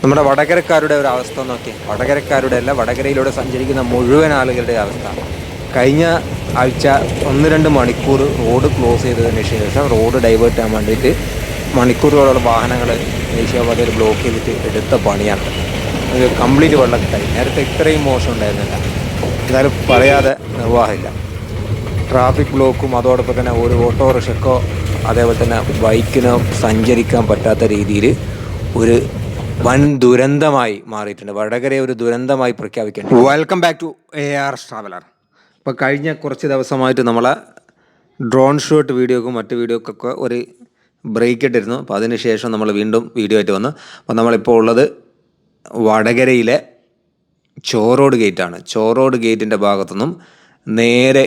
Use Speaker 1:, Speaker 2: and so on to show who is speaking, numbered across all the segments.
Speaker 1: നമ്മുടെ വടകരക്കാരുടെ ഒരു അവസ്ഥ നോക്കി, വടകരക്കാരുടെ അല്ല, വടകരയിലൂടെ സഞ്ചരിക്കുന്ന മുഴുവൻ ആളുകളുടെ അവസ്ഥ. കഴിഞ്ഞ ആഴ്ച 1-2 മണിക്കൂർ റോഡ് ക്ലോസ് ചെയ്തതിന് ശേഷം റോഡ് ഡൈവേർട്ട് ചെയ്യാൻ വേണ്ടിയിട്ട് മണിക്കൂറുകളോളം വാഹനങ്ങൾ ദേശീയപാതയിൽ ബ്ലോക്ക് ചെയ്തിട്ട് എടുത്ത പണിയാണ്. ഒരു കംപ്ലീറ്റ് വെള്ളക്കെട്ടായി. നേരത്തെ ഇത്രയും മോശം ഉണ്ടായിരുന്നില്ല. എന്നാലും പറയാതെ നിർവാഹമില്ല. ട്രാഫിക് ബ്ലോക്കും അതോടൊപ്പം തന്നെ ഒരു ഓട്ടോറിക്ഷക്കോ അതേപോലെ തന്നെ ബൈക്കിനോ സഞ്ചരിക്കാൻ പറ്റാത്ത രീതിയിൽ ഒരു വൻ ദുരന്തമായി മാറിയിട്ടുണ്ട്. വടകരയെ ഒരു ദുരന്തമായി പ്രഖ്യാപിക്കേണ്ടി. Welcome back to AR traveller. ഇപ്പോൾ കഴിഞ്ഞ കുറച്ച് ദിവസമായിട്ട് നമ്മളെ ഡ്രോൺ ഷോട്ട് വീഡിയോക്കും മറ്റ് വീഡിയോക്കൊക്കെ ഒരു ബ്രേക്ക് ഇട്ടിരുന്നു. അപ്പോൾ അതിന് ശേഷം നമ്മൾ വീണ്ടും വീഡിയോ ആയിട്ട് വന്നു. അപ്പോൾ നമ്മളിപ്പോൾ ഉള്ളത് വടകരയിലെ ചോറോഡ് ഗേറ്റാണ്. ചോറോഡ് ഗേറ്റിൻ്റെ ഭാഗത്തുനിന്നും നേരെ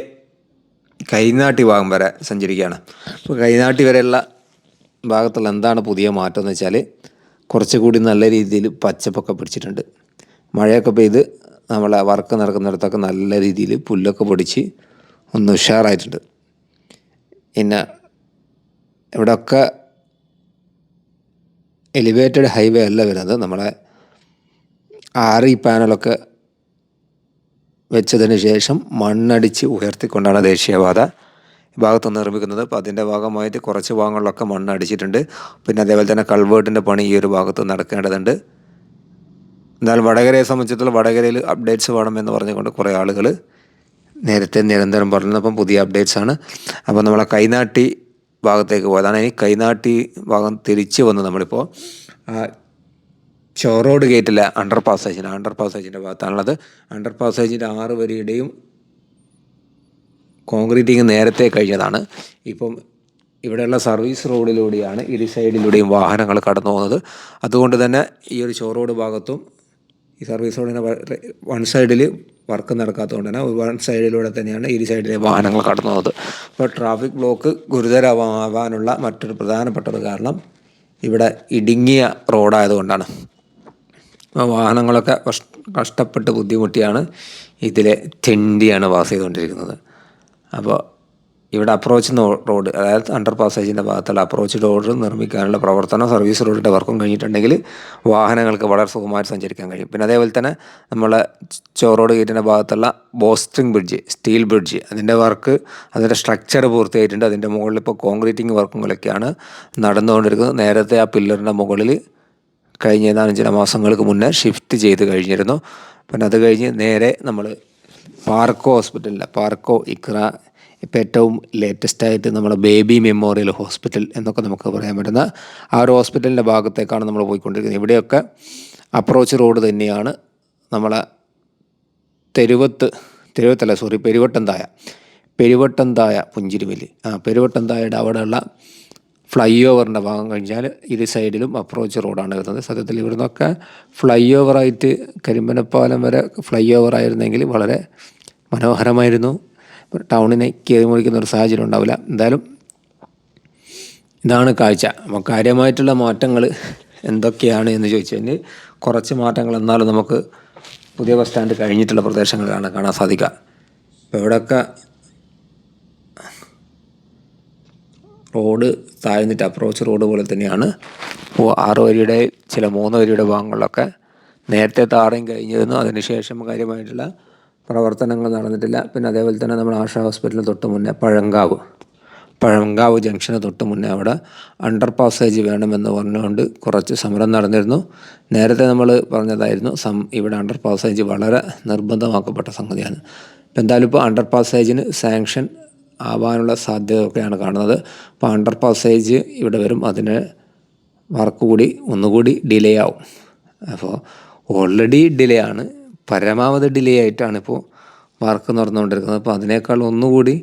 Speaker 1: കൈനാട്ടി ഭാഗം വരെ സഞ്ചരിക്കുകയാണ്. അപ്പോൾ കൈനാട്ടി വരെയുള്ള ഭാഗത്തുള്ള എന്താണ് പുതിയ മാറ്റം എന്ന് വെച്ചാൽ, കുറച്ചുകൂടി നല്ല രീതിയിൽ പച്ചപ്പൊക്കെ പിടിച്ചിട്ടുണ്ട്. മഴയൊക്കെ പെയ്ത് നമ്മളെ വർക്ക് നടക്കുന്നിടത്തൊക്കെ നല്ല രീതിയിൽ പുല്ലൊക്കെ പൊടിച്ച് ഒന്ന് ഉഷാറായിട്ടുണ്ട്. പിന്നെ ഇവിടെയൊക്കെ എലിവേറ്റഡ് ഹൈവേ അല്ല വരുന്നത്, നമ്മളെ RE പാനലൊക്കെ വെച്ചതിന് ശേഷം മണ്ണടിച്ച് ഉയർത്തിക്കൊണ്ടാണ് ദേശീയപാത ഭാഗത്ത് നിർമ്മിക്കുന്നത്. അപ്പോൾ അതിൻ്റെ ഭാഗമായിട്ട് കുറച്ച് ഭാഗങ്ങളിലൊക്കെ മണ്ണടിച്ചിട്ടുണ്ട്. പിന്നെ അതേപോലെ തന്നെ കൾവേർട്ടിൻ്റെ പണി ഈ ഒരു ഭാഗത്ത് നടക്കേണ്ടതുണ്ട്. എന്നാൽ വടകരയെ സംബന്ധിച്ചിടത്തോളം വടകരയിൽ അപ്ഡേറ്റ്സ് വേണമെന്ന് പറഞ്ഞുകൊണ്ട് കുറേ ആളുകൾ നേരത്തെ നിരന്തരം പറഞ്ഞപ്പം പുതിയ അപ്ഡേറ്റ്സ് ആണ്. അപ്പോൾ നമ്മളെ കൈനാട്ടി ഭാഗത്തേക്ക് പോയതാണ്. ഈ കൈനാട്ടി ഭാഗം തിരിച്ച് വന്ന് നമ്മളിപ്പോൾ ചോറോഡ് ഗേറ്റിലെ അണ്ടർ പാസേജിൻ്റെ ഭാഗത്താണുള്ളത്. അണ്ടർ പാസേജിൻ്റെ 6 വരിയുടെയും കോൺക്രീറ്റിങ് നേരത്തെ കഴിഞ്ഞതാണ്. ഇപ്പം ഇവിടെയുള്ള സർവീസ് റോഡിലൂടെയാണ് ഇരു സൈഡിലൂടെയും വാഹനങ്ങൾ കടന്നു പോകുന്നത്. അതുകൊണ്ട് തന്നെ ഈ ഒരു ചോറോഡ് ഭാഗത്തും ഈ സർവീസ് റോഡിന് വൺ സൈഡിൽ വർക്ക് നടക്കാത്തതുകൊണ്ട് തന്നെ വൺ സൈഡിലൂടെ തന്നെയാണ് ഇരു സൈഡിലെ വാഹനങ്ങൾ കടന്നു പോകുന്നത്. അപ്പോൾ ട്രാഫിക് ബ്ലോക്ക് ഗുരുതരമാവാനുള്ള മറ്റൊരു പ്രധാനപ്പെട്ട കാരണം ഇവിടെ ഇടുങ്ങിയ റോഡായതുകൊണ്ടാണ്. വാഹനങ്ങളൊക്കെ കഷ്ടപ്പെട്ട് ബുദ്ധിമുട്ടിയാണ് ഇതിലെ തെണ്ടിയാണ് പാസ് ചെയ്തുകൊണ്ടിരിക്കുന്നത്. അപ്പോൾ ഇവിടെ അപ്രോച്ച് റോഡ്, അതായത് അണ്ടർ പാസേജിൻ്റെ ഭാഗത്തുള്ള അപ്രോച്ച് റോഡ് നിർമ്മിക്കാനുള്ള പ്രവർത്തനം, സർവീസ് റോഡിൻ്റെ വർക്കും കഴിഞ്ഞിട്ടുണ്ടെങ്കിൽ വാഹനങ്ങൾക്ക് വളരെ സുഖമായിട്ട് സഞ്ചരിക്കാൻ കഴിയും. പിന്നെ അതേപോലെ തന്നെ നമ്മളെ ചോറോഡ് ഗേറ്റിൻ്റെ ഭാഗത്തുള്ള ബോസ്ട്രിങ് ബ്രിഡ്ജ്, സ്റ്റീൽ ബ്രിഡ്ജ്, അതിൻ്റെ വർക്ക്, അതിൻ്റെ സ്ട്രക്ചർ പൂർത്തിയായിട്ടുണ്ട്. അതിൻ്റെ മുകളിൽ ഇപ്പോൾ കോൺക്രീറ്റിംഗ് വർക്കുകളൊക്കെയാണ് നടന്നുകൊണ്ടിരിക്കുന്നത്. നേരത്തെ ആ പില്ലറിൻ്റെ മുകളിൽ കഴിഞ്ഞ 4-5 മാസങ്ങൾക്ക് മുന്നേ ഷിഫ്റ്റ് ചെയ്ത് കഴിഞ്ഞിരുന്നു. പിന്നെ അത് കഴിഞ്ഞ് നേരെ നമ്മൾ പാർക്കോ ഇക്ര, ഇപ്പോൾ ഏറ്റവും ലേറ്റസ്റ്റായിട്ട് നമ്മുടെ ബേബി മെമ്മോറിയൽ ഹോസ്പിറ്റൽ എന്നൊക്കെ നമുക്ക് പറയാൻ പറ്റുന്ന ആ ഒരു ഹോസ്പിറ്റലിൻ്റെ ഭാഗത്തേക്കാണ് നമ്മൾ പോയിക്കൊണ്ടിരിക്കുന്നത്. ഇവിടെയൊക്കെ അപ്രോച്ച് റോഡ് തന്നെയാണ്. നമ്മളെ പെരുവട്ടം തായ പുഞ്ചിരിമല്ലി, പെരുവട്ടം തായയുടെ അവിടെയുള്ള ഫ്ലൈ ഓവറിൻ്റെ ഭാഗം കഴിഞ്ഞാൽ ഇരു സൈഡിലും അപ്രോച്ച് റോഡാണ് വരുന്നത്. സത്യത്തിൽ ഇവിടെ നിന്നൊക്കെ ഫ്ലൈ ഓവറായിട്ട് കരിമ്പനപ്പാലം വരെ ഫ്ലൈ ഓവറായിരുന്നെങ്കിൽ വളരെ മനോഹരമായിരുന്നു. ടൗണിനെ കയറി മുറിക്കുന്ന ഒരു സാഹചര്യം ഉണ്ടാവില്ല. എന്തായാലും ഇതാണ് കാഴ്ച. അപ്പോൾ കാര്യമായിട്ടുള്ള മാറ്റങ്ങൾ എന്തൊക്കെയാണ് എന്ന് ചോദിച്ചു കഴിഞ്ഞാൽ കുറച്ച് മാറ്റങ്ങൾ എന്നാലും നമുക്ക് പുതിയ ബസ് സ്റ്റാൻഡ് കഴിഞ്ഞിട്ടുള്ള പ്രദേശങ്ങളിലാണ് കാണാൻ സാധിക്കുക. അപ്പോൾ ഇവിടെയൊക്കെ റോഡ് താഴ്ന്നിട്ട് അപ്രോച്ച് റോഡ് പോലെ തന്നെയാണ്. 6 വരിയുടെ ചില 3 വരിയുടെ ഭാഗങ്ങളിലൊക്കെ നേരത്തെ താറയും കഴിഞ്ഞിരുന്നു. അതിനുശേഷം കാര്യമായിട്ടുള്ള പ്രവർത്തനങ്ങൾ നടന്നിട്ടില്ല. പിന്നെ അതേപോലെ തന്നെ നമ്മൾ ആശാ ഹോസ്പിറ്റലിന് തൊട്ട് മുന്നേ പഴങ്കാവ് ജംഗ്ഷന് തൊട്ട് മുന്നേ അവിടെ അണ്ടർ പാസേജ് വേണമെന്ന് പറഞ്ഞുകൊണ്ട് കുറച്ച് സമരം നടന്നിരുന്നു. നേരത്തെ നമ്മൾ പറഞ്ഞതായിരുന്നു ഇവിടെ അണ്ടർ പാസേജ് വളരെ നിർബന്ധമാക്കപ്പെട്ട സംഗതിയാണ്. ഇപ്പം എന്തായാലും ഇപ്പോൾ അണ്ടർ പാസേജിന് സാങ്ഷൻ ആവാനുള്ള സാധ്യതയൊക്കെയാണ് കാണുന്നത്. അപ്പോൾ അണ്ടർ പാസേജ് ഇവിടെ വരും, അതിന് വർക്ക് ഒന്നുകൂടി ഡിലേ ആവും. അപ്പോൾ ഓൾറെഡി ഡിലേ ആണ്, പരമാവധി ഡിലേ ആയിട്ടാണ് ഇപ്പോൾ വർക്ക് നടന്നുകൊണ്ടിരിക്കുന്നത്. അപ്പോൾ അതിനേക്കാൾ ഒന്നുകൂടി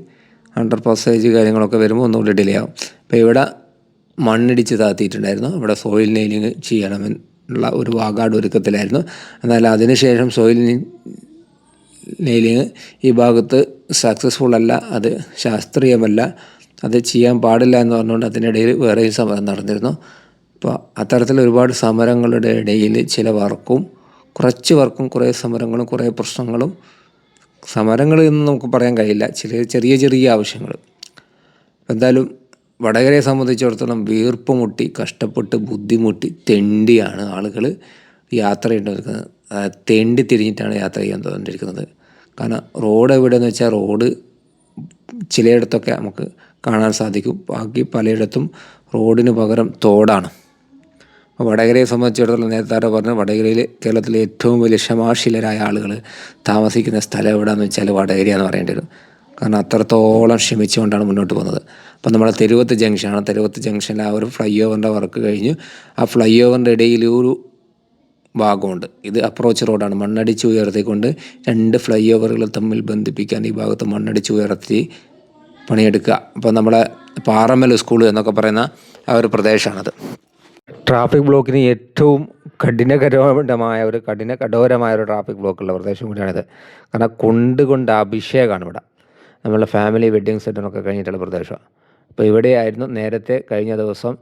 Speaker 1: അണ്ടർ പാസേജ് കാര്യങ്ങളൊക്കെ വരുമ്പോൾ ഒന്നുകൂടി ഡിലേ ആവും. അപ്പോൾ ഇവിടെ മണ്ണിടിച്ച് താത്തിയിട്ടുണ്ടായിരുന്നു. ഇവിടെ സോയിൽ നെയിലിങ് ചെയ്യണമെന്നുള്ള ഒരു വാഗാട് ഒരുക്കത്തിലായിരുന്നു. എന്നാൽ അതിനുശേഷം സോയിൽ നെയിലിങ് ഈ ഭാഗത്ത് സക്സസ്ഫുൾ അല്ല, അത് ശാസ്ത്രീയമല്ല, അത് ചെയ്യാൻ പാടില്ല എന്ന് പറഞ്ഞുകൊണ്ട് അതിനിടയിൽ വേറെയും സമരം നടന്നിരുന്നു. അപ്പോൾ അത്തരത്തിൽ ഒരുപാട് സമരങ്ങളുടെ ഇടയിൽ കുറച്ച് വർക്കും കുറേ സമരങ്ങളും കുറേ പ്രശ്നങ്ങളും, സമരങ്ങൾ എന്ന് നമുക്ക് പറയാൻ കഴിയില്ല, ചെറിയ ആവശ്യങ്ങൾ. എന്തായാലും വടകരയെ സംബന്ധിച്ചിടത്തോളം വീർപ്പ് മുട്ടി കഷ്ടപ്പെട്ട് ബുദ്ധിമുട്ടി തെണ്ടിയാണ് ആളുകൾ യാത്ര ചെയ്തുകൊണ്ടിരിക്കുന്നത്. തെണ്ടി തിരിഞ്ഞിട്ടാണ് യാത്ര ചെയ്യാൻ തോന്നിയിരിക്കുന്നത്. കാരണം റോഡ് എവിടെയെന്ന് വെച്ചാൽ റോഡ് ചിലയിടത്തൊക്കെ നമുക്ക് കാണാൻ സാധിക്കും, ബാക്കി പലയിടത്തും റോഡിന് പകരം തോടാണ്. അപ്പോൾ വടകരയെ സംബന്ധിച്ചിടത്തോളം നേരത്തെ ആരോ പറഞ്ഞു, വടകരയിൽ കേരളത്തിലെ ഏറ്റവും വലിയ ക്ഷമാശീലരായ ആളുകൾ താമസിക്കുന്ന സ്ഥലം എവിടെയാണെന്ന് വെച്ചാൽ വടകരയാണെന്ന് പറയേണ്ടി വരും. കാരണം അത്രത്തോളം ക്ഷമിച്ചുകൊണ്ടാണ് മുന്നോട്ട് പോകുന്നത്. അപ്പം നമ്മുടെ തെരുവത്ത് ജംഗ്ഷനാണ്. തെരുവത്ത് ജംഗ്ഷനിൽ ആ ഒരു ഫ്ലൈ ഓവറിൻ്റെ വർക്ക് കഴിഞ്ഞ് ആ ഫ്ലൈ ഓവറിൻ്റെ ഇടയിൽ ഒരു ഭാഗമുണ്ട്. ഇത് അപ്രോച്ച് റോഡാണ്. മണ്ണടിച്ച് ഉയർത്തിക്കൊണ്ട് 2 ഫ്ലൈ ഓവറുകൾ തമ്മിൽ ബന്ധിപ്പിക്കാൻ ഈ ഭാഗത്ത് മണ്ണടിച്ച് ഉയർത്തി പണിയെടുക്കുക. അപ്പോൾ നമ്മളെ പാറമ്മൽ സ്കൂൾ എന്നൊക്കെ പറയുന്ന ആ ഒരു പ്രദേശമാണത്. ട്രാഫിക് ബ്ലോക്കിന് ഏറ്റവും കഠിനകരമായ ഒരു ട്രാഫിക് ബ്ലോക്കുള്ള പ്രദേശം കൂടിയാണിത്. കാരണം കൊണ്ട് അഭിഷേകമാണ് ഇവിടെ. നമ്മളുടെ ഫാമിലി വെഡ്ഡിങ് സെൻ്ററിനൊക്കെ കഴിഞ്ഞിട്ടുള്ള പ്രദേശമാണ്. അപ്പോൾ ഇവിടെയായിരുന്നു നേരത്തെ കഴിഞ്ഞ ദിവസം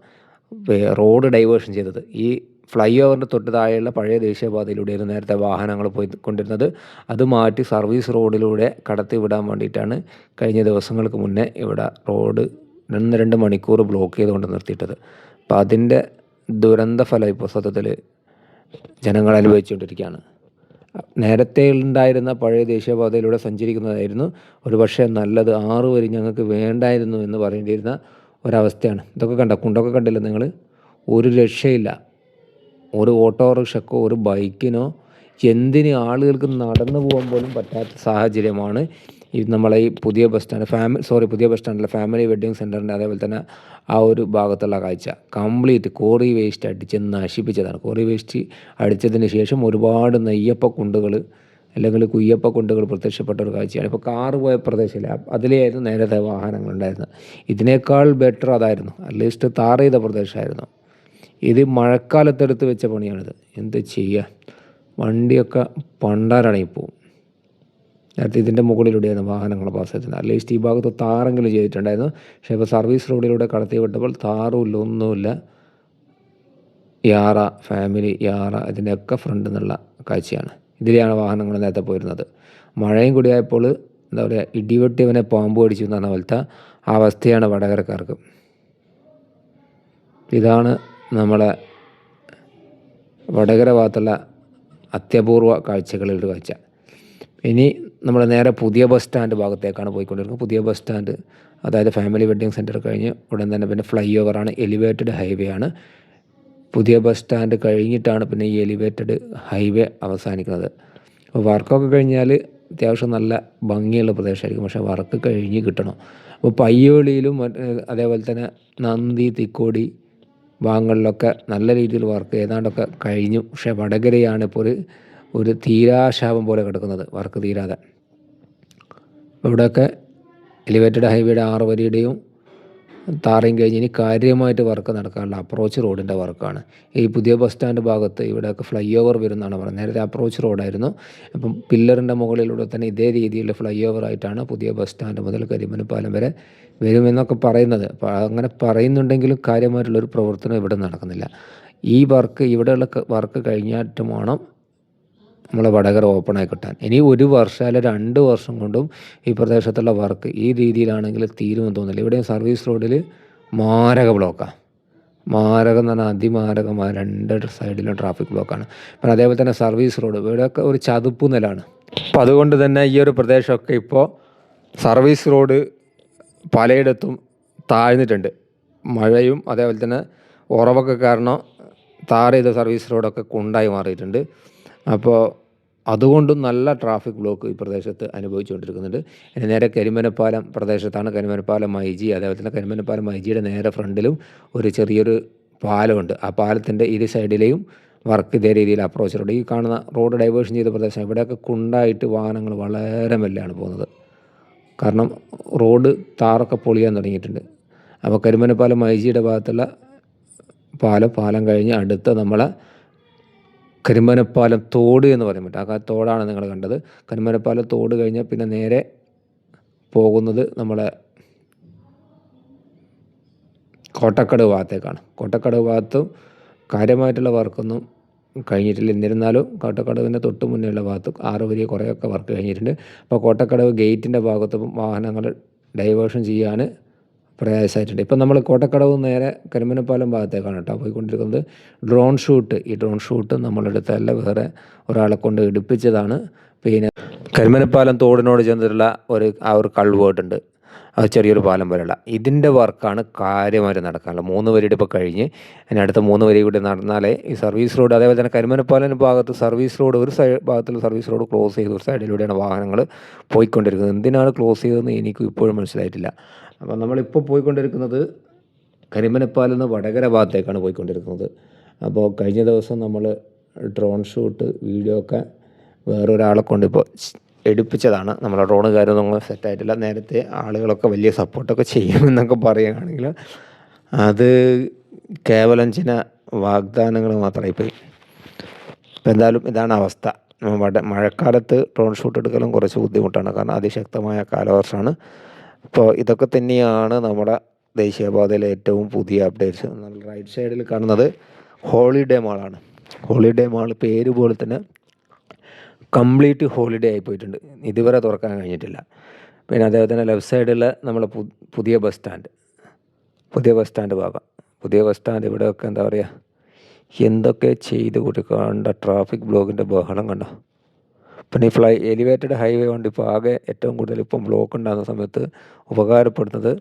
Speaker 1: റോഡ് ഡൈവേർഷൻ ചെയ്തത്. ഈ ഫ്ലൈ ഓവറിൻ്റെ തൊട്ട് താഴെയുള്ള പഴയ ദേശീയപാതയിലൂടെയായിരുന്നു നേരത്തെ വാഹനങ്ങൾ പോയിക്കൊണ്ടിരുന്നത്. അത് മാറ്റി സർവീസ് റോഡിലൂടെ കടത്തി വിടാൻ വേണ്ടിയിട്ടാണ് കഴിഞ്ഞ ദിവസങ്ങൾക്ക് മുന്നേ ഇവിടെ റോഡ് 2 മണിക്കൂർ ബ്ലോക്ക് ചെയ്തുകൊണ്ട് നിർത്തിയിട്ടത്. അപ്പോൾ അതിൻ്റെ ദുരന്തഫലം ഇപ്പോൾ സത്യത്തിൽ ജനങ്ങൾ അനുഭവിച്ചുകൊണ്ടിരിക്കുകയാണ്. നേരത്തെ ഉണ്ടായിരുന്ന പഴയ ദേശീയപാതയിലൂടെ സഞ്ചരിക്കുന്നതായിരുന്നു ഒരുപക്ഷെ നല്ലത്. 6 വരി ഞങ്ങൾക്ക് വേണ്ടായിരുന്നു എന്ന് പറയേണ്ടിയിരുന്ന ഒരവസ്ഥയാണ്. ഇതൊക്കെ കുണ്ടൊക്കെ കണ്ടില്ല നിങ്ങൾ? ഒരു രക്ഷയില്ല. ഒരു ഓട്ടോറിക്ഷക്കോ ഒരു ബൈക്കിനോ എന്തിന് ആളുകൾക്ക് നടന്നു പോകാൻ പോലും പറ്റാത്ത സാഹചര്യമാണ് ഈ നമ്മളെ ഈ പുതിയ ബസ് സ്റ്റാൻഡിലെ ഫാമിലി വെഡ്ഡിങ് സെൻ്ററിൻ്റെ അതേപോലെ തന്നെ ആ ഒരു ഭാഗത്തുള്ള കാഴ്ച. കംപ്ലീറ്റ് കോറി വേസ്റ്റ് അടിച്ച് നശിപ്പിച്ചതാണ്. കോറി വേസ്റ്റ് അടിച്ചതിന് ശേഷം ഒരുപാട് നെയ്യപ്പക്കുണ്ടുകൾ അല്ലെങ്കിൽ കുയ്യപ്പക്കുണ്ടുകൾ പ്രത്യക്ഷപ്പെട്ട ഒരു കാഴ്ചയാണ്. ഇപ്പോൾ കാറ് പോയ പ്രദേശമില്ല, അതിലായിരുന്നു നേരത്തെ വാഹനങ്ങളുണ്ടായിരുന്നത്. ഇതിനേക്കാൾ ബെറ്റർ അതായിരുന്നു. അറ്റ്ലീസ്റ്റ് ടാർ ചെയ്ത പ്രദേശമായിരുന്നു. ഇത് മഴക്കാലത്തെടുത്ത് വെച്ച പണിയാണിത്. എന്ത് ചെയ്യുക, വണ്ടിയൊക്കെ പണ്ടാരടങ്ങിപ്പോവും. നേരത്തെ ഇതിൻ്റെ മുകളിലൂടെയായിരുന്നു വാഹനങ്ങൾ പാസ് ചെയ്തത്. അറ്റ്ലീസ്റ്റ് ഈ ഭാഗത്ത് താറെങ്കിലും ചെയ്തിട്ടുണ്ടായിരുന്നു. പക്ഷേ ഇപ്പോൾ സർവീസ് റോഡിലൂടെ കടത്തി വിട്ടപ്പോൾ താറുമില്ല, ഒന്നുമില്ല. യാറ ഫാമിലി, യാറ ഇതിൻ്റെയൊക്കെ ഫ്രണ്ട് നിന്നുള്ള കാഴ്ചയാണ്. ഇതിലെയാണ് വാഹനങ്ങൾ നേരത്തെ പോയിരുന്നത്. മഴയും കൂടിയായപ്പോൾ എന്താ പറയുക, ഇടിവെട്ടിയവനെ പാമ്പ് കടിച്ചു എന്ന് പറഞ്ഞ പോലത്തെ അവസ്ഥയാണ് വടകരക്കാർക്ക്. ഇതാണ് നമ്മളെ വടകര ഭാഗത്തുള്ള അത്യപൂർവ കാഴ്ചകളിലൊരു കാഴ്ച. ഇനി നമ്മൾ നേരെ പുതിയ ബസ് സ്റ്റാൻഡ് ഭാഗത്തേക്കാണ് പോയിക്കൊണ്ടിരിക്കുന്നത്. പുതിയ ബസ് സ്റ്റാൻഡ് അതായത് ഫാമിലി വെഡ്ഡിങ് സെൻറ്റർ കഴിഞ്ഞ് ഉടൻ തന്നെ പിന്നെ ഫ്ലൈ ഓവറാണ്, എലിവേറ്റഡ് ഹൈവേ ആണ്. പുതിയ ബസ് സ്റ്റാൻഡ് കഴിഞ്ഞിട്ടാണ് പിന്നെ ഈ എലിവേറ്റഡ് ഹൈവേ അവസാനിക്കുന്നത്. അപ്പോൾ വർക്കൊക്കെ കഴിഞ്ഞാൽ അത്യാവശ്യം നല്ല ഭംഗിയുള്ള പ്രദേശമായിരിക്കും. പക്ഷേ വർക്ക് കഴിഞ്ഞ് കിട്ടണം. അപ്പോൾ പയ്യോളിയിലും അതേപോലെ തന്നെ നന്ദി, തിക്കോടി ഭാഗങ്ങളിലൊക്കെ നല്ല രീതിയിൽ വർക്ക് ഏതാണ്ടൊക്കെ കഴിഞ്ഞു. പക്ഷേ വടകരയാണ് ഇപ്പോൾ ഒരു തീരാശാപം പോലെ കിടക്കുന്നത്, വർക്ക് തീരാതെ. ഇവിടെയൊക്കെ എലിവേറ്റഡ് ഹൈവേയുടെ 6 വരിയുടെയും താറയും കഴിഞ്ഞ് ഇനി കാര്യമായിട്ട് വർക്ക് നടക്കാനുള്ള അപ്രോച്ച് റോഡിൻ്റെ വർക്കാണ്. ഈ പുതിയ ബസ് സ്റ്റാൻഡ് ഭാഗത്ത് ഇവിടെയൊക്കെ ഫ്ലൈ ഓവർ വരുന്നതാണ് പറയുന്നത്. നേരത്തെ അപ്രോച്ച് റോഡായിരുന്നു. അപ്പം പില്ലറിൻ്റെ മുകളിലൂടെ തന്നെ ഇതേ രീതിയിൽ ഫ്ലൈ ഓവറായിട്ടാണ് പുതിയ ബസ് സ്റ്റാൻഡ് മുതൽ കരിമനപ്പാലം വരെ വരുമെന്നൊക്കെ പറയുന്നത്. അപ്പോൾ അങ്ങനെ പറയുന്നുണ്ടെങ്കിലും കാര്യമായിട്ടുള്ളൊരു പ്രവർത്തനം ഇവിടെ നടക്കുന്നില്ല. ഈ ഇവിടെയുള്ള വർക്ക് കഴിഞ്ഞായിട്ട് വേണം നമ്മളെ വടകര ഓപ്പണായി കിട്ടാൻ. ഇനി 1 വർഷം അല്ല 2 വർഷം കൊണ്ടും ഈ പ്രദേശത്തുള്ള വർക്ക് ഈ രീതിയിലാണെങ്കിൽ തീരുമെന്ന് തോന്നുന്നില്ല. ഇവിടെയും സർവീസ് റോഡിൽ മാരക ബ്ലോക്കാണ്. മാരകം എന്ന് പറഞ്ഞാൽ അതിമാരകമായ 2 സൈഡിലും ട്രാഫിക് ബ്ലോക്കാണ്. പിന്നെ അതേപോലെ തന്നെ സർവീസ് റോഡ് ഇവിടെയൊക്കെ ഒരു ചതുപ്പ് നിലമാണ്. അപ്പോൾ അതുകൊണ്ട് തന്നെ ഈ ഒരു പ്രദേശമൊക്കെ ഇപ്പോൾ സർവീസ് റോഡ് പലയിടത്തും താഴ്ന്നിട്ടുണ്ട്. മഴയും അതേപോലെ തന്നെ ഉറവൊക്കെ കാരണം ടാർ ചെയ്ത സർവീസ് റോഡൊക്കെ കുണ്ടായി മാറിയിട്ടുണ്ട്. അപ്പോൾ അതുകൊണ്ടും നല്ല ട്രാഫിക് ബ്ലോക്ക് ഈ പ്രദേശത്ത് അനുഭവിച്ചുകൊണ്ടിരിക്കുന്നുണ്ട്. ഇനി നേരെ കരിമനപ്പാലം പ്രദേശത്താണ്. കരിമനപ്പാലം മൈജി, അതേപോലെ തന്നെ കരിമനപ്പാലം മൈജിയുടെ നേരെ ഫ്രണ്ടിലും ഒരു ചെറിയൊരു പാലമുണ്ട്. ആ പാലത്തിൻ്റെ ഇരു സൈഡിലെയും വർക്ക് ഇതേ രീതിയിൽ അപ്രോച്ച് റോഡ്. ഈ കാണുന്ന റോഡ് ഡൈവേർഷൻ ചെയ്ത പ്രദേശം ഇവിടെയൊക്കെ കുണ്ടായിട്ട് വാഹനങ്ങൾ വളരെ മെല്ലെയാണ് പോകുന്നത്. കാരണം റോഡ് താറൊക്കെ പൊളിയാൻ തുടങ്ങിയിട്ടുണ്ട്. അപ്പോൾ കരിമനപ്പാലം മൈജിയുടെ ഭാഗത്തുള്ള പാലം കഴിഞ്ഞ് അടുത്ത നമ്മളെ കരിമനപ്പാലം തോട് എന്ന് പറയാൻ പറ്റും. ആ തോടാണ് നിങ്ങൾ കണ്ടത്. കരിമനപ്പാലം തോട് കഴിഞ്ഞാൽ പിന്നെ നേരെ പോകുന്നത് നമ്മളെ കോട്ടക്കടവ് ഭാഗത്തേക്കാണ്. കോട്ടക്കടവ് ഭാഗത്തും കാര്യമായിട്ടുള്ള വർക്കൊന്നും കഴിഞ്ഞിട്ടില്ല. എന്നിരുന്നാലും കോട്ടക്കടവിൻ്റെ തൊട്ട് മുന്നേയുള്ള ഭാഗത്ത് 6 വരി കുറേയൊക്കെ വർക്ക് കഴിഞ്ഞിട്ടുണ്ട്. അപ്പോൾ കോട്ടക്കടവ് ഗേറ്റിൻ്റെ ഭാഗത്ത് വാഹനങ്ങൾ ഡൈവേർഷൻ ചെയ്യാൻ പ്രയാസമായിട്ടുണ്ട്. ഇപ്പം നമ്മൾ കോട്ടക്കടവ് നേരെ കരിമനപ്പാലം ഭാഗത്തേക്കാണ് കേട്ടോ പോയിക്കൊണ്ടിരിക്കുന്നത്. ഡ്രോൺ ഷൂട്ട്, ഈ ഡ്രോൺ ഷൂട്ട് നമ്മളെടുത്തല്ല, വേറെ ഒരാളെ കൊണ്ട് എടുപ്പിച്ചതാണ്. പിന്നെ കരിമനപ്പാലം തോടിനോട് ചേർന്നിട്ടുള്ള ഒരു കൾവേർട്ടുണ്ട്, അത് ചെറിയൊരു പാലം പോലെയുള്ള ഇതിൻ്റെ വർക്കാണ് കാര്യമായിട്ട് നടക്കാനുള്ളത്. 3 വരിയുടെ ഇപ്പോൾ കഴിഞ്ഞ് ഇനി അടുത്ത 3 വരി കൂടി നടന്നാലേ ഈ സർവീസ് റോഡ്, അതേപോലെ തന്നെ കരിമനപ്പാലം ഭാഗത്ത് സർവീസ് റോഡ് ഒരു ഭാഗത്തുള്ള സർവീസ് റോഡ് ക്ലോസ് ചെയ്ത് ഒരു സൈഡിലൂടെയാണ് വാഹനങ്ങൾ പോയിക്കൊണ്ടിരിക്കുന്നത്. എന്തിനാണ് ക്ലോസ് ചെയ്തതെന്ന് എനിക്ക് ഇപ്പോഴും മനസ്സിലായിട്ടില്ല. അപ്പോൾ നമ്മളിപ്പോൾ പോയിക്കൊണ്ടിരിക്കുന്നത് കരിമനപ്പാലം നിന്ന് വടകര ഭാഗത്തേക്കാണ് പോയിക്കൊണ്ടിരിക്കുന്നത്. അപ്പോൾ കഴിഞ്ഞ ദിവസം നമ്മൾ ഡ്രോൺ ഷൂട്ട് വീഡിയോ ഒക്കെ വേറൊരാളെ കൊണ്ട് ഇപ്പോൾ എടുപ്പിച്ചതാണ്. നമ്മളെ ഡ്രോണ് കാര്യമൊന്നും സെറ്റായിട്ടില്ല. നേരത്തെ ആളുകളൊക്കെ വലിയ സപ്പോർട്ടൊക്കെ ചെയ്യുമെന്നൊക്കെ പറയുകയാണെങ്കിൽ അത് കേവലം ചില വാഗ്ദാനങ്ങൾ മാത്രമായി പോയി. അപ്പോൾ എന്തായാലും ഇതാണ് അവസ്ഥ. മഴക്കാലത്ത് ഡ്രോൺ ഷൂട്ട് എടുക്കലും കുറച്ച് ബുദ്ധിമുട്ടാണ്, കാരണം അതിശക്തമായ കാലവർഷമാണ്. അപ്പോൾ ഇതൊക്കെ തന്നെയാണ് നമ്മുടെ ദേശീയപാതയിലെ ഏറ്റവും പുതിയ അപ്ഡേറ്റ്സ്. നമ്മൾ റൈറ്റ് സൈഡിൽ കാണുന്നത് ഹോളിഡേ മാളാണ്. ഹോളിഡേ മാൾ പേര് പോലെ തന്നെ കംപ്ലീറ്റ് ഹോളിഡേ ആയി പോയിട്ടുണ്ട്, ഇതുവരെ തുറക്കാൻ കഴിഞ്ഞിട്ടില്ല. പിന്നെ അതേപോലെ തന്നെ ലെഫ്റ്റ് സൈഡിൽ നമ്മളെ പുതിയ ബസ് സ്റ്റാൻഡ് ഭാഗം, പുതിയ ബസ് സ്റ്റാൻഡ് ഇവിടെയൊക്കെ എന്താ പറയുക, എന്തൊക്കെ ചെയ്ത് കൊടുക്കേണ്ട ട്രാഫിക് ബ്ലോക്കിൻ്റെ ബഹളം കണ്ടോ. പിന്നെ ഈ എലിവേറ്റഡ് ഹൈവേ കൊണ്ട് ഇപ്പോൾ ആകെ ഏറ്റവും കൂടുതൽ ഇപ്പം ബ്ലോക്ക് ഉണ്ടാകുന്ന സമയത്ത് ഉപകാരപ്പെടുന്നത്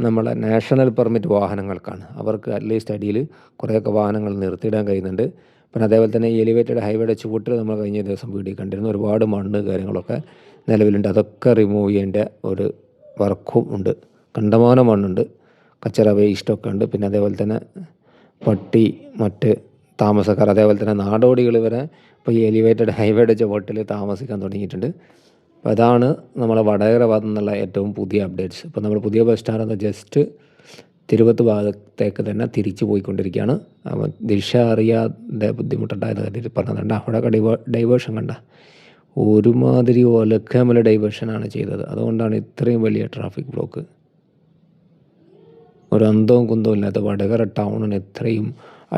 Speaker 1: നമ്മളെ നാഷണൽ പെർമിറ്റ് വാഹനങ്ങൾക്കാണ്. അവർക്ക് അറ്റ്ലീസ്റ്റ് അടിയിൽ കുറേയൊക്കെ വാഹനങ്ങൾ നിർത്തിയിടാൻ കഴിയുന്നുണ്ട്. പിന്നെ അതേപോലെ തന്നെ ഈ എലിവേറ്റഡ് ഹൈവേയുടെ ചുവട്ടിൽ നമ്മൾ കഴിഞ്ഞ ദിവസം വീഡിയോ കണ്ടിരുന്നു, ഒരുപാട് മണ്ണ് കാര്യങ്ങളൊക്കെ നിലവിലുണ്ട്. അതൊക്കെ റിമൂവ് ചെയ്യേണ്ട ഒരു വർക്കും ഉണ്ട്. കണ്ടമാനം മണ്ണുണ്ട്, കച്ചറ വേസ്റ്റൊക്കെ ഉണ്ട്. പിന്നെ അതേപോലെ തന്നെ പട്ടി, മറ്റ് താമസക്കാർ, അതേപോലെ തന്നെ നാടോടികൾ വരെ ഇപ്പോൾ ഈ എലിവേറ്റഡ് ഹൈവേയുടെ ചുവട്ടിൽ താമസിക്കാൻ തുടങ്ങിയിട്ടുണ്ട്. അപ്പോൾ അതാണ് നമ്മളെ വടകര ഭാഗത്തു നിന്നുള്ള ഏറ്റവും പുതിയ അപ്ഡേറ്റ്സ്. ഇപ്പോൾ നമ്മൾ പുതിയ ബസ് സ്റ്റാൻഡ് എന്ന ജസ്റ്റ് തിരുവത്ത് ഭാഗത്തേക്ക് തന്നെ തിരിച്ചു പോയിക്കൊണ്ടിരിക്കുകയാണ്. അപ്പോൾ ദിശ അറിയാതെ ബുദ്ധിമുട്ടുണ്ടായത് കണ്ടിട്ട് പറഞ്ഞതുണ്ട്. അവിടെ ഡൈവേർഷൻ കണ്ട ഒരുമാതിരി ഒലക്കമല ഡൈവേർഷനാണ് ചെയ്തത്. അതുകൊണ്ടാണ് ഇത്രയും വലിയ ട്രാഫിക് ബ്ലോക്ക്. ഒരു അന്തവും കുന്തവും ഇല്ലാത്ത വടകര ടൗണിന് ഇത്രയും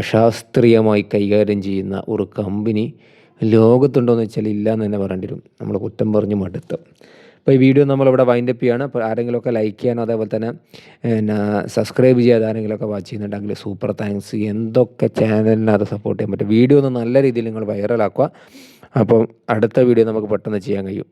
Speaker 1: അശാസ്ത്രീയമായി കൈകാര്യം ചെയ്യുന്ന ഒരു കമ്പനി ലോകത്തുണ്ടോയെന്ന് വെച്ചാൽ ഇല്ല എന്ന് തന്നെ പറയേണ്ടി വരും. നമ്മൾ കുറ്റം പറഞ്ഞ് മടുത്ത്. അപ്പോൾ ഈ വീഡിയോ നമ്മളിവിടെ വൈൻഡപ്പ് ചെയ്യുകയാണ്. അപ്പോൾ ആരെങ്കിലുമൊക്കെ ലൈക്ക് ചെയ്യാനോ അതേപോലെ തന്നെ സബ്സ്ക്രൈബ് ചെയ്യാതെ ആരെങ്കിലുമൊക്കെ വാച്ച് ചെയ്യുന്നുണ്ടെങ്കിൽ സൂപ്പർ താങ്ക്സ്. എന്തൊക്കെ ചാനലിനകത്ത് സപ്പോർട്ട് ചെയ്യാൻ പറ്റും. വീഡിയോ ഒന്ന് നല്ല രീതിയിൽ നിങ്ങൾ വൈറലാക്കുക. അപ്പം അടുത്ത വീഡിയോ നമുക്ക് പെട്ടെന്ന് ചെയ്യാൻ കഴിയും.